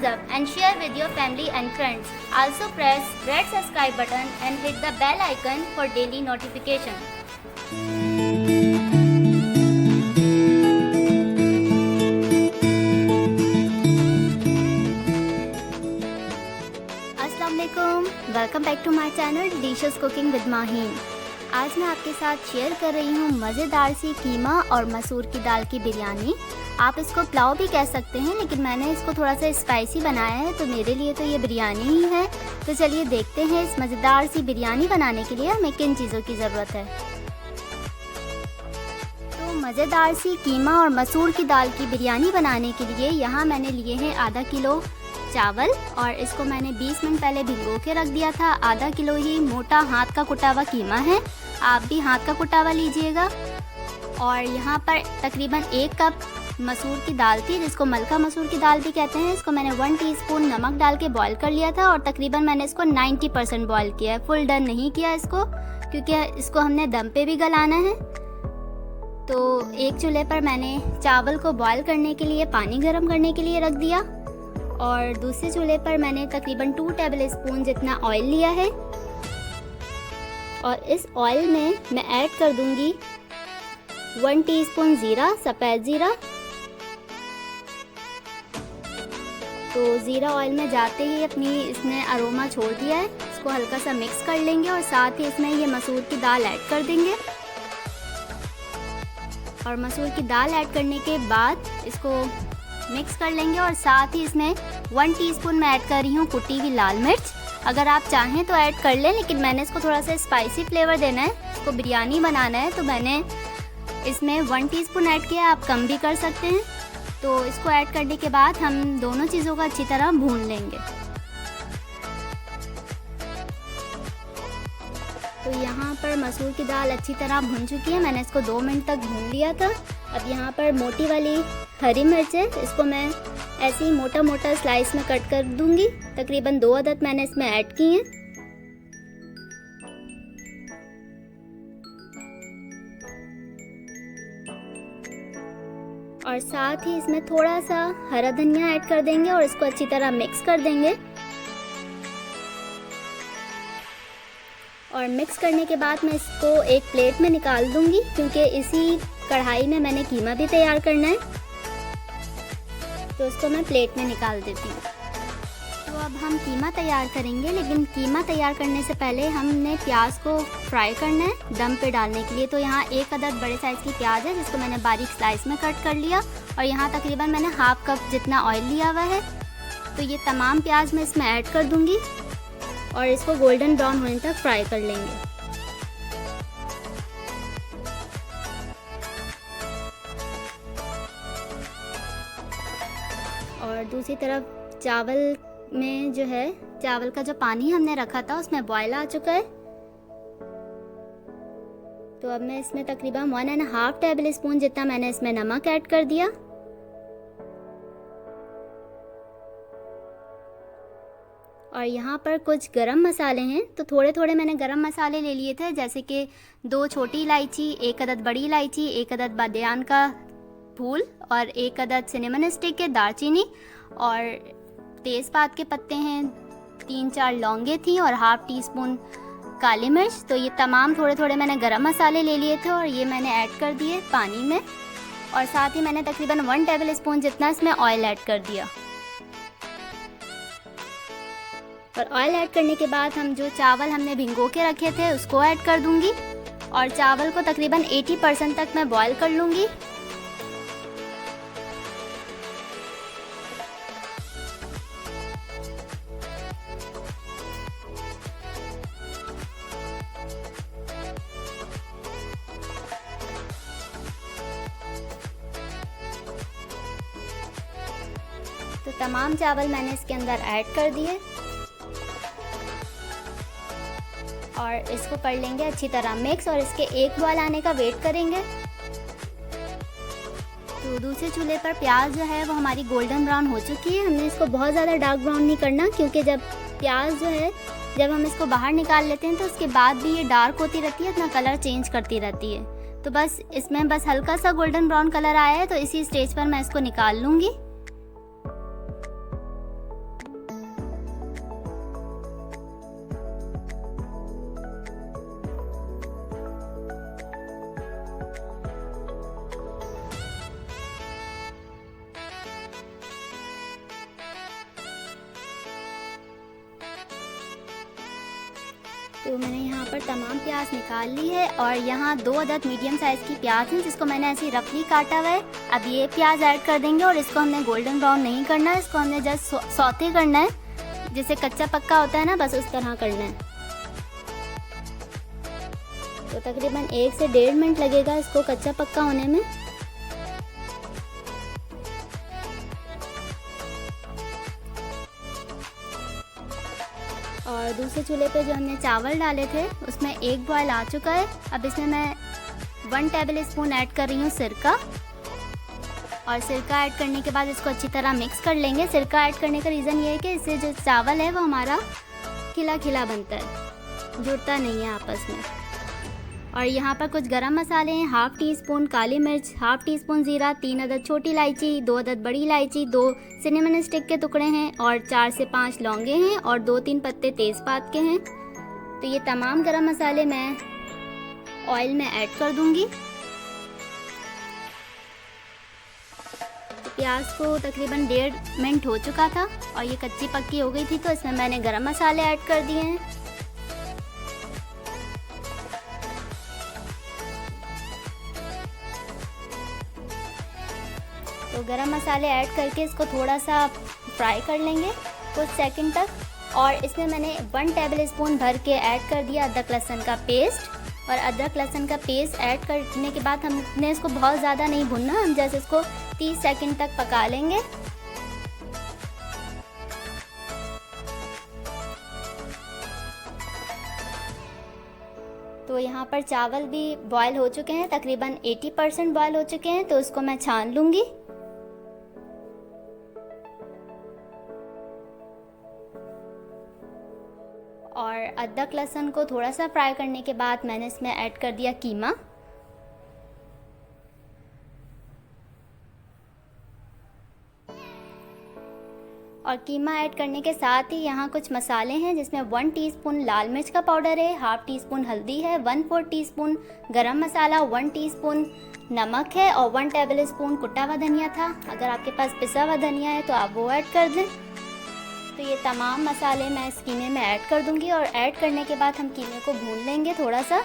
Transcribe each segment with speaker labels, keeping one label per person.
Speaker 1: thumbs up and share with your family and friends. Also press red subscribe button and hit the bell icon for daily notification. अस्सलाम वालेकुम, welcome back to my channel delicious cooking with Maheen. आज मैं आपके साथ share कर रही हूँ मज़ेदार सी कीमा और मसूर की दाल की बिरयानी। आप इसको पुलाव भी कह सकते हैं, लेकिन मैंने इसको थोड़ा सा स्पाइसी बनाया है, तो मेरे लिए तो ये बिरयानी ही है। तो चलिए देखते हैं इस मज़ेदार सी बिरयानी बनाने के लिए हमें किन चीज़ों की ज़रूरत है। तो मज़ेदार सी कीमा और मसूर की दाल की बिरयानी बनाने के लिए यहाँ मैंने लिए हैं आधा किलो चावल, और इसको मैंने 20 मिनट पहले भिगो के रख दिया था। आधा किलो ही मोटा हाथ का कुटा हुआ कीमा है, आप भी हाथ का कुटा हुआ लीजिएगा। और यहाँ पर तकरीबन 1 कप मसूर की दाल थी, जिसको मलका मसूर की दाल भी कहते हैं। इसको मैंने 1 टीस्पून नमक डाल के बॉईल कर लिया था, और तकरीबन मैंने इसको 90% बॉईल किया है, फुल डन नहीं किया इसको, क्योंकि इसको हमने दम पे भी गलाना है। तो एक चूल्हे पर मैंने चावल को बॉईल करने के लिए पानी गर्म करने के लिए रख दिया, और दूसरे चूल्हे पर मैंने तकरीबन 2 टेबल स्पून जितना ऑयल लिया है, और इस ऑयल में मैं ऐड कर दूंगी 1 टीस्पून ज़ीरा, सफ़ेद ज़ीरा। तो ज़ीरा ऑयल में जाते ही अपनी इसने अरोमा छोड़ दिया है। इसको हल्का सा मिक्स कर लेंगे, और साथ ही इसमें ये मसूर की दाल ऐड कर देंगे। और मसूर की दाल ऐड करने के बाद इसको मिक्स कर लेंगे, और साथ ही इसमें 1 टीस्पून मैं ऐड कर रही हूँ कुटी हुई लाल मिर्च। अगर आप चाहें तो ऐड कर लें, लेकिन मैंने इसको थोड़ा सा स्पाइसी फ्लेवर देना है, इसको बिरयानी बनाना है, तो मैंने इसमें 1 टीस्पून ऐड किया। आप कम भी कर सकते हैं। तो इसको ऐड करने के बाद हम दोनों चीज़ों को अच्छी तरह भून लेंगे। तो यहाँ पर मसूर की दाल अच्छी तरह भुन चुकी है, मैंने इसको 2 मिनट तक भून लिया था। अब यहाँ पर मोटी वाली हरी मिर्च है, इसको मैं ऐसे ही मोटा मोटा स्लाइस में कट कर दूंगी। तकरीबन 2 अदद मैंने इसमें ऐड की हैं। और साथ ही इसमें थोड़ा सा हरा धनिया ऐड कर देंगे, और इसको अच्छी तरह मिक्स कर देंगे। और मिक्स करने के बाद मैं इसको एक प्लेट में निकाल दूंगी, क्योंकि इसी कढ़ाई में मैंने कीमा भी तैयार करना है। तो इसको मैं प्लेट में निकाल देती हूँ। तो अब हम कीमा तैयार करेंगे, लेकिन कीमा तैयार करने से पहले हमने प्याज को फ्राई करना है दम पे डालने के लिए। तो यहाँ 1 अदद बड़े साइज़ की प्याज है, जिसको मैंने बारीक स्लाइस में कट कर लिया, और यहाँ तकरीबन मैंने हाफ कप जितना ऑयल लिया हुआ है। तो ये तमाम प्याज मैं इसमें ऐड कर दूँगी, और इसको गोल्डन ब्राउन होने तक फ्राई कर लेंगे। और दूसरी तरफ चावल में जो है, चावल का जो पानी हमने रखा था उसमें बॉयल आ चुका है। तो अब मैं इसमें तकरीबन 1.5 टेबल स्पून जितना मैंने इसमें नमक ऐड कर दिया। और यहाँ पर कुछ गरम मसाले हैं, तो थोड़े थोड़े मैंने गरम मसाले ले लिए थे, जैसे कि 2 छोटी इलायची, 1 अदद बड़ी इलायची, 1 अदद बादियान का फूल, और 1 अदद सिनेमन स्टिक है, दालचीनी, और तेज़पात के पत्ते हैं, 3-4 लौंगे थी, और हाफ टीस्पून काली मिर्च। तो ये तमाम थोड़े थोड़े मैंने गरम मसाले ले लिए थे, और ये मैंने ऐड कर दिए पानी में। और साथ ही मैंने तकरीबन 1 टेबल स्पून जितना इसमें ऑयल ऐड कर दिया। और ऑयल ऐड करने के बाद हम जो चावल हमने भिगो के रखे थे उसको ऐड कर दूंगी, और चावल को तकरीबन 80% तक मैं बॉईल कर लूँगी। तो तमाम चावल मैंने इसके अंदर ऐड कर दिए, और इसको कर लेंगे अच्छी तरह मिक्स, और इसके 1 बॉयल आने का वेट करेंगे। तो दूसरे चूल्हे पर प्याज जो है वो हमारी गोल्डन ब्राउन हो चुकी है। हमने इसको बहुत ज़्यादा डार्क ब्राउन नहीं करना, क्योंकि जब प्याज जो है, जब हम इसको बाहर निकाल लेते हैं तो उसके बाद भी ये डार्क होती रहती है, अपना कलर चेंज करती रहती है। तो बस इसमें बस हल्का सा गोल्डन ब्राउन कलर आया है, तो इसी स्टेज पर मैं इसको निकाल लूँगी। तो मैंने यहाँ पर तमाम प्याज निकाल ली है और यहाँ 2 अदद मीडियम साइज़ की प्याज हैं जिसको मैंने ऐसे रफली काटा हुआ है। अब ये प्याज ऐड कर देंगे और इसको हमने गोल्डन ब्राउन नहीं करना है, इसको हमने जस्ट सौते करना है, जैसे कच्चा पक्का होता है ना, बस उस तरह करना है। तो तकरीबन 1 से 1.5 मिनट लगेगा इसको कच्चा पक्का होने में। और दूसरे चूल्हे पे जो हमने चावल डाले थे उसमें 1 बॉयल आ चुका है। अब इसमें मैं 1 टेबल स्पून ऐड कर रही हूँ सिरका, और सिरका ऐड करने के बाद इसको अच्छी तरह मिक्स कर लेंगे। सिरका ऐड करने का रीज़न ये है कि इससे जो चावल है वो हमारा खिला खिला बनता है, जुड़ता नहीं है आपस में। और यहाँ पर कुछ गरम मसाले हैं, 1/2 टीस्पून काली मिर्च, 1/2 टीस्पून ज़ीरा, 3 अदद छोटी इलायची, 2 अदद बड़ी इलायची, 2 सिनेमन स्टिक के टुकड़े हैं और 4 से 5 लौंगे हैं और 2-3 पत्ते तेज़पात के हैं। तो ये तमाम गरम मसाले मैं ऑयल में ऐड कर दूँगी। तो प्याज को तकरीबन 1.5 मिनट हो चुका था और ये कच्ची पक्की हो गई थी, तो इसमें मैंने गरम मसाले ऐड कर दिए हैं। तो गरम मसाले ऐड करके इसको थोड़ा सा फ्राई कर लेंगे कुछ सेकंड तक। और इसमें मैंने 1 टेबल स्पून भर के ऐड कर दिया अदरक लहसुन का पेस्ट। और अदरक लहसुन का पेस्ट ऐड करने के बाद हमने इसको बहुत ज़्यादा नहीं भूनना, हम जैसे इसको 30 सेकंड तक पका लेंगे। तो यहाँ पर चावल भी बॉयल हो चुके हैं, तकरीबन 80% बॉयल हो चुके हैं, तो उसको मैं छान लूँगी। और अदरक लहसुन को थोड़ा सा फ्राई करने के बाद मैंने इसमें ऐड कर दिया कीमा। और कीमा ऐड करने के साथ ही यहाँ कुछ मसाले हैं जिसमें 1 टीस्पून लाल मिर्च का पाउडर है, 1/2 टीस्पून हल्दी है, 1/4 टीस्पून गरम मसाला, 1 टीस्पून नमक है और 1 टेबल स्पून कुटा हुआ धनिया था। अगर आपके पास पिसा हुआ धनिया है तो आप वो ऐड कर दें। तो ये तमाम मसाले मैं इस कीमे में ऐड कर दूंगी और ऐड करने के बाद हम कीमे को भून लेंगे थोड़ा सा।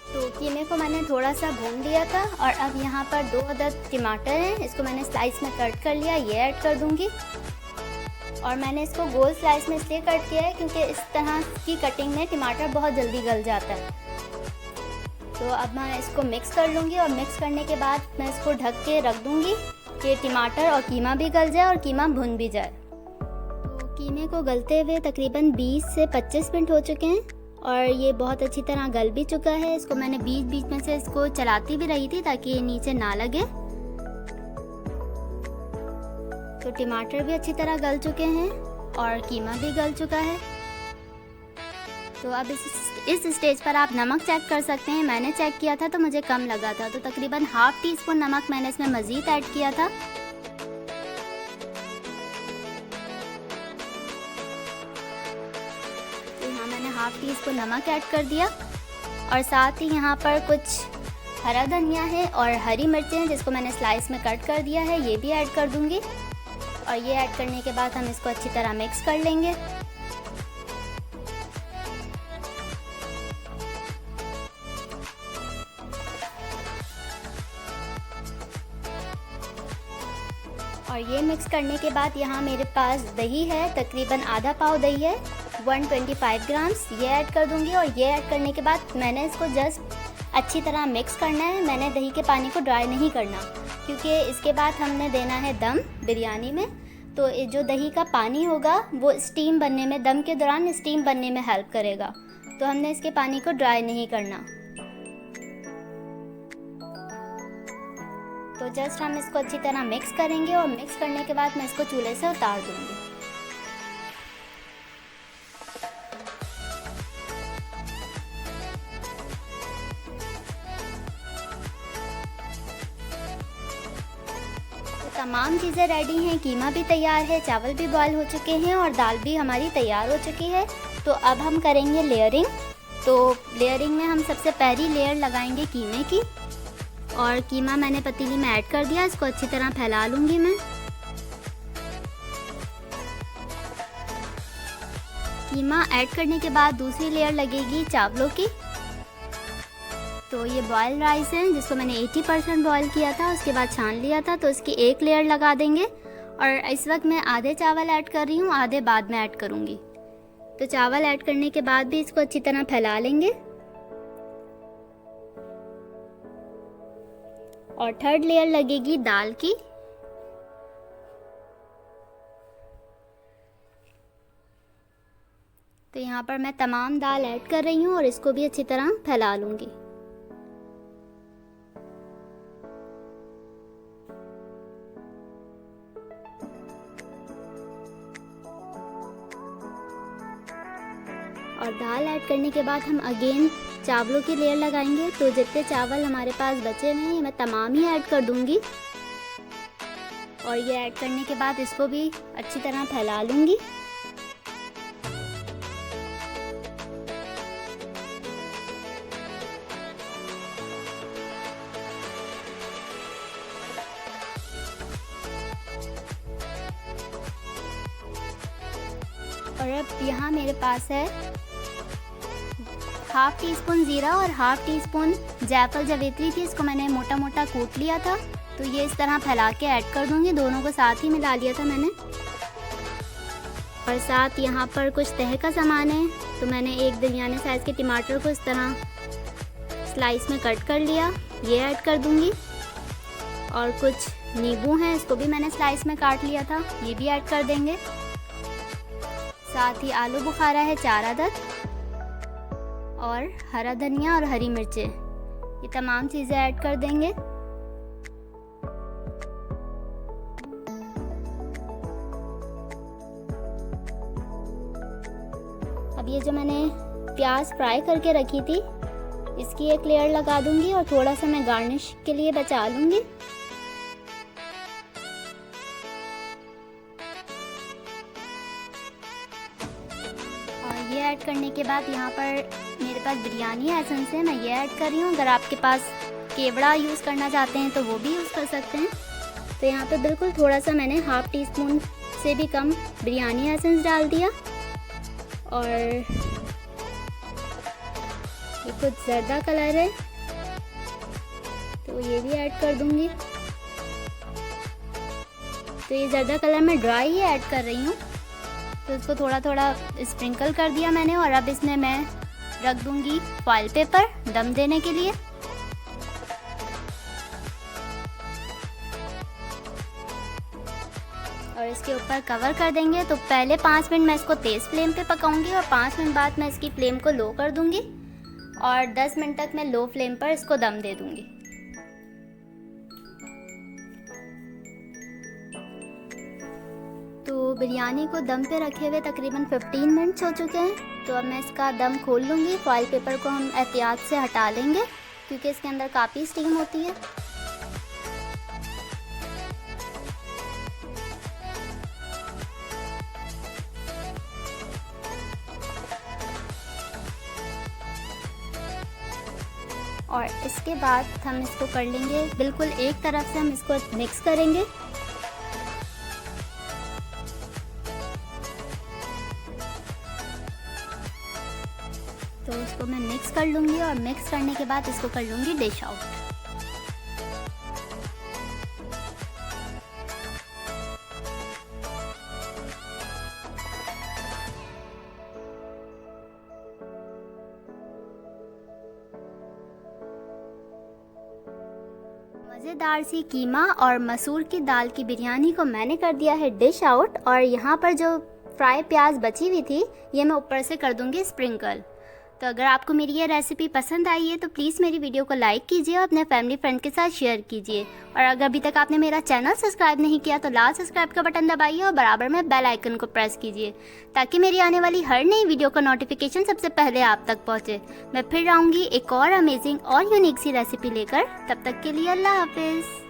Speaker 1: तो कीमे को मैंने थोड़ा सा भून लिया था और अब यहाँ पर 2 अदद टमाटर हैं, इसको मैंने स्लाइस में कट कर लिया, ये ऐड कर दूँगी। और मैंने इसको गोल स्लाइस में इसलिए कट किया है क्योंकि इस तरह की कटिंग में टमाटर बहुत जल्दी गल जाता है। तो अब मैं इसको मिक्स कर लूँगी और मिक्स करने के बाद मैं इसको ढक के रख दूँगी कि टमाटर और कीमा भी गल जाए और कीमा भुन भी जाए। तो कीमे को गलते हुए तकरीबन 20 से 25 मिनट हो चुके हैं और ये बहुत अच्छी तरह गल भी चुका है। इसको मैंने बीच बीच में से इसको चलाती भी रही थी ताकि ये नीचे ना लगे। तो टमाटर भी अच्छी तरह गल चुके हैं और कीमा भी गल चुका है। तो अब इस स्टेज पर आप नमक चेक कर सकते हैं। मैंने चेक किया था तो मुझे कम लगा था, तो तकरीबन 1/2 टीस्पून नमक मैंने इसमें मज़ीद ऐड किया था। मैंने 1/2 टीस्पून नमक ऐड कर दिया और साथ ही यहाँ पर कुछ हरा धनिया है और हरी मिर्चें हैं जिसको मैंने स्लाइस में कट कर दिया है, ये भी ऐड कर दूँगी। और ये ऐड करने के बाद हम इसको अच्छी तरह मिक्स कर लेंगे। और ये मिक्स करने के बाद यहाँ मेरे पास दही है, तकरीबन आधा पाव दही है, 125 ग्राम्स, ये ऐड कर दूंगी। और ये ऐड करने के बाद मैंने इसको जस्ट अच्छी तरह मिक्स करना है। मैंने दही के पानी को ड्राई नहीं करना क्योंकि इसके बाद हमने देना है दम बिरयानी में। तो जो दही का पानी होगा वो स्टीम बनने में, दम के दौरान स्टीम बनने में हेल्प करेगा। तो हमने इसके पानी को ड्राई नहीं करना। तो जस्ट हम इसको अच्छी तरह मिक्स करेंगे और मिक्स करने के बाद मैं इसको चूल्हे से उतार दूँगी। तमाम चीज़ें रेडी हैं, कीमा भी तैयार है, चावल भी बॉयल हो चुके हैं और दाल भी हमारी तैयार हो चुकी है। तो अब हम करेंगे लेयरिंग। तो लेयरिंग में हम सबसे पहली लेयर लगाएंगे कीमे की, और कीमा मैंने पतीली में ऐड कर दिया। इसको अच्छी तरह फैला लूँगी मैं। कीमा ऐड करने के बाद दूसरी लेयर लगेगी चावलों की। तो ये बॉयल राइस है जिसको मैंने 80% बॉयल किया था, उसके बाद छान लिया था, तो इसकी एक लेयर लगा देंगे। और इस वक्त मैं आधे चावल ऐड कर रही हूँ, आधे बाद में ऐड करूँगी। तो चावल ऐड करने के बाद भी इसको अच्छी तरह फैला लेंगे। और थर्ड लेयर लगेगी दाल की। तो यहाँ पर मैं तमाम दाल ऐड कर रही हूँ और इसको भी अच्छी तरह फैला लूँगी। और दाल ऐड करने के बाद हम अगेन चावलों की लेयर लगाएंगे। तो जितने चावल हमारे पास बचे हुए हैं मैं तमाम ही ऐड कर दूंगी। और ये ऐड करने के बाद इसको भी अच्छी तरह फैला लूँगी। और अब यहाँ मेरे पास है हाफ टी स्पून ज़ीरा और हाफ टी स्पून जायफल जावित्री थी, इसको मैंने मोटा मोटा कूट लिया था। तो ये इस तरह फैला के ऐड कर दूंगी। दोनों को साथ ही मिला लिया था मैंने। और साथ यहाँ पर कुछ तह का सामान है। तो मैंने एक दरमियाने साइज़ के टमाटर को इस तरह स्लाइस में कट कर लिया, ये ऐड कर दूंगी। और कुछ नींबू हैं, इसको भी मैंने स्लाइस में काट लिया था, ये भी ऐड कर देंगे। साथ ही आलू बुखारा है 4 अदद, और हरा धनिया और हरी मिर्चें, ये तमाम चीज़ें ऐड कर देंगे। अब ये जो मैंने प्याज फ्राई करके रखी थी इसकी एक लेयर लगा दूंगी और थोड़ा सा मैं गार्निश के लिए बचा लूँगी। ये ऐड करने के बाद यहाँ पर मेरे पास बिरयानी एसेंस है, मैं ये ऐड कर रही हूँ। अगर आपके पास केवड़ा यूज़ करना चाहते हैं तो वो भी यूज़ कर सकते हैं। तो यहाँ पे बिल्कुल थोड़ा सा मैंने हाफ टी स्पून से भी कम बिरयानी एसेंस डाल दिया। और ये कुछ ज़र्दा कलर है तो ये भी ऐड कर दूँगी। तो ये ज़र्दा कलर मैं ड्राई ही ऐड कर रही हूँ, तो इसको थोड़ा थोड़ा स्प्रिंकल कर दिया मैंने। और अब इसमें मैं रख दूंगी फॉइल पेपर दम देने के लिए। और इसके ऊपर कवर कर देंगे। तो पहले 5 मिनट मैं इसको तेज़ फ्लेम पे पकाऊंगी और 5 मिनट बाद मैं इसकी फ्लेम को लो कर दूंगी और 10 मिनट तक मैं लो फ्लेम पर इसको दम दे दूंगी। तो बिरयानी को दम पे रखे हुए तकरीबन 15 मिनट्स हो चुके हैं। तो अब मैं इसका दम खोल लूँगी। फॉइल पेपर को हम एहतियात से हटा लेंगे क्योंकि इसके अंदर काफ़ी स्टीम होती है। और इसके बाद हम इसको कर लेंगे बिल्कुल एक तरफ से, हम इसको मिक्स करेंगे। तो इसको मैं मिक्स कर लूँगी और मिक्स करने के बाद इसको कर लूँगी डिश आउट। मज़ेदार सी कीमा और मसूर की दाल की बिरयानी को मैंने कर दिया है डिश आउट। और यहाँ पर जो फ्राई प्याज बची हुई थी ये मैं ऊपर से कर दूँगी स्प्रिंकल। तो अगर आपको मेरी ये रेसिपी पसंद आई है तो प्लीज़ मेरी वीडियो को लाइक कीजिए और अपने फैमिली फ्रेंड के साथ शेयर कीजिए। और अगर अभी तक आपने मेरा चैनल सब्सक्राइब नहीं किया तो लाल सब्सक्राइब का बटन दबाइए और बराबर में बेल आइकन को प्रेस कीजिए ताकि मेरी आने वाली हर नई वीडियो का नोटिफिकेशन सबसे पहले आप तक पहुँचे। मैं फिर आऊँगी एक और अमेजिंग और यूनिक सी रेसिपी लेकर। तब तक के लिए अल्लाह हाफिज़।